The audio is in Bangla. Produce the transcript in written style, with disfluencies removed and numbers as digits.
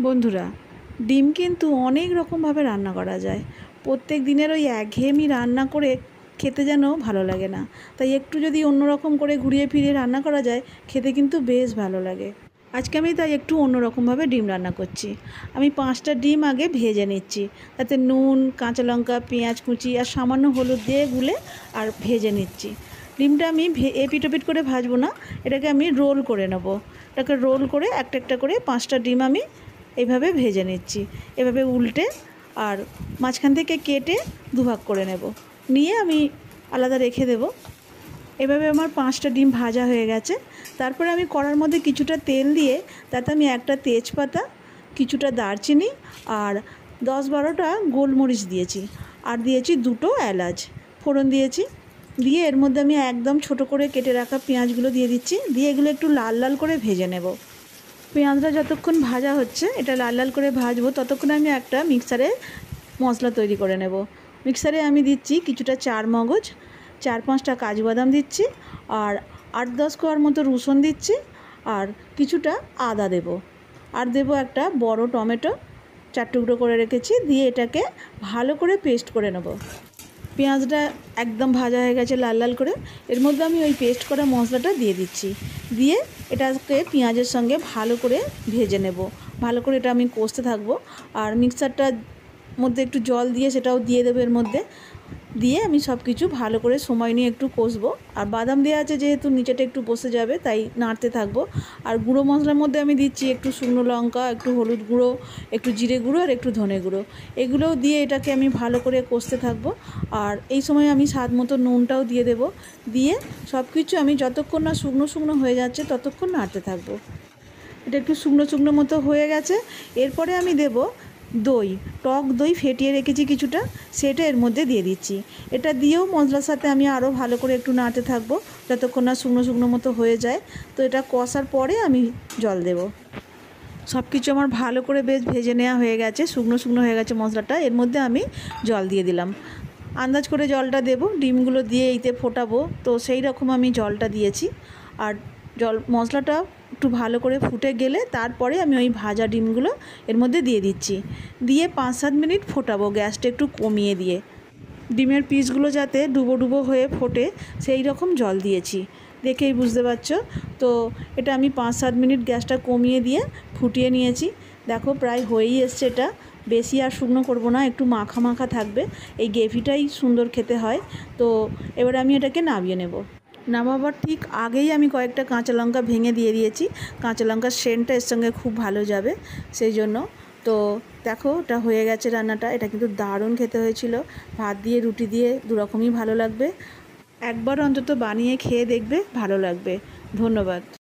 বন্ধুরা, ডিম কিন্তু অনেক রকমভাবে রান্না করা যায়। প্রত্যেক দিনের ওই একঘেয়েমি রান্না করে খেতে যেন ভালো লাগে না। তাই একটু যদি অন্যরকম করে ঘুরিয়ে ফিরিয়ে রান্না করা যায়, খেতে কিন্তু বেশ ভালো লাগে। আজকে আমি তাই একটু অন্যরকমভাবে ডিম রান্না করছি। আমি 5টা ডিম আগে ভেজে নিচ্ছি। তাতে নুন, কাঁচা লঙ্কা, পেঁয়াজ কুচি আর সামান্য হলুদ দিয়ে গুলে আর ভেজে নিচ্ছি। ডিমটা আমি এপিট ওপিট করে ভাজবো না, এটাকে আমি রোল করে নেব। এটাকে রোল করে একটা একটা করে 5টা ডিম আমি এইভাবে ভেজে নিচ্ছি। এভাবে উল্টে আর মাঝখান থেকে কেটে দুভাগ করে নেব, নিয়ে আমি আলাদা রেখে দেব। এভাবে আমার 5টা ডিম ভাজা হয়ে গেছে। তারপরে আমি কড়ার মধ্যে কিছুটা তেল দিয়ে তাতে আমি একটা তেজপাতা, কিছুটা দারচিনি আর 10-12টা গোলমরিচ দিয়েছি, আর দিয়েছি 2টো এলাচ ফোড়ন দিয়েছি। দিয়ে এর মধ্যে আমি একদম ছোট করে কেটে রাখা পেঁয়াজগুলো দিয়ে দিচ্ছি। দিয়ে এগুলো একটু লাল লাল করে ভেজে নেব। পেঁয়াজটা যতক্ষণ ভাজা হচ্ছে, এটা লাল লাল করে ভাজবো, ততক্ষণ আমি একটা মিক্সারে মশলা তৈরি করে নেব। মিক্সারে আমি দিচ্ছি কিছুটা চারমগজ, 4-5টা কাজু বাদাম দিচ্ছি, আর 8-10 কোয়ার মতো রসুন দিচ্ছি, আর কিছুটা আদা দেব, আর দেব একটা বড় টমেটো 4 টুকরো করে রেখেছি। দিয়ে এটাকে ভালো করে পেস্ট করে নেব। পেঁয়াজটা একদম ভাজা হয়ে গেছে লাল লাল করে। এর মধ্যে আমি ওই পেস্ট করা মশলাটা দিয়ে দিচ্ছি। দিয়ে এটাকে পেঁয়াজের সঙ্গে ভালো করে ভেজে নেব। ভালো করে এটা আমি কষতে থাকবো। আর মিক্সারটার মধ্যে একটু জল দিয়ে সেটাও দিয়ে দেবো এর মধ্যে। দিয়ে আমি সব কিছু ভালো করে সময় নিয়ে একটু কষবো। আর বাদাম দেওয়া আছে যেহেতু নিচেটা একটু বসে যাবে, তাই নাড়তে থাকবো। আর গুঁড়ো মশলার মধ্যে আমি দিচ্ছি একটু শুকনো লঙ্কা, একটু হলুদ গুঁড়ো, একটু জিরে গুঁড়ো আর একটু ধনে গুঁড়ো। এগুলোও দিয়ে এটাকে আমি ভালো করে কষতে থাকবো। আর এই সময় আমি স্বাদ মতো নুনটাও দিয়ে দেব। দিয়ে সব কিছু আমি যতক্ষণ না শুকনো শুকনো হয়ে যাচ্ছে ততক্ষণ নাড়তে থাকবো। এটা একটু শুকনো শুকনো মতো হয়ে গেছে। এরপরে আমি দেব দই, টক দই ফেটিয়ে রেখেছি কিছুটা, সেটা এর মধ্যে দিয়ে দিচ্ছি। এটা দিয়েও মশলার সাথে আমি আরও ভালো করে একটু নাড়তে থাকবো যতক্ষণ না শুকনো শুকনো মতো হয়ে যায়। তো এটা কষার পরে আমি জল দেব। সব কিছু আমার ভালো করে বেশ ভেজে নেওয়া হয়ে গেছে, শুকনো শুকনো হয়ে গেছে মশলাটা। এর মধ্যে আমি জল দিয়ে দিলাম। আন্দাজ করে জলটা দেব, ডিমগুলো দিয়ে এইতে ফোটাবো, তো সেই রকম আমি জলটা দিয়েছি। আর মশলাটা একটু ভালো করে ফুটে গেলে তারপরে আমি ওই ভাজা ডিমগুলো এর মধ্যে দিয়ে দিচ্ছি। দিয়ে 5-7 মিনিট ফোটাবো গ্যাসটা একটু কমিয়ে দিয়ে। ডিমের পিসগুলো যাতে ডুবো ডুবো হয়ে ফোটে সেই রকম জল দিয়েছি, দেখেই বুঝতে পারছো। তো এটা আমি 5-7 মিনিট গ্যাসটা কমিয়ে দিয়ে ফুটিয়ে নিয়েছি। দেখো প্রায় হয়েই এসছে এটা। বেশি আর শুকনো করবো না, একটু মাখা মাখা থাকবে। এই গ্রেভিটাই সুন্দর খেতে হয়। তো এবার আমি এটাকে নামিয়ে নেব। নামাবার ঠিক আগেই আমি কয়েকটা কাঁচা লঙ্কা ভেঙে দিয়ে দিয়েছি। কাঁচা লঙ্কার সেন্টটা এর সঙ্গে খুব ভালো যাবে সেই জন্য। তো দেখো এটা হয়ে গেছে রান্নাটা। এটা কিন্তু দারুণ খেতে হয়েছিল। ভাত দিয়ে রুটি দিয়ে দুরকমই ভালো লাগবে। একবার অন্তত বানিয়ে খেয়ে দেখবে, ভালো লাগবে। ধন্যবাদ।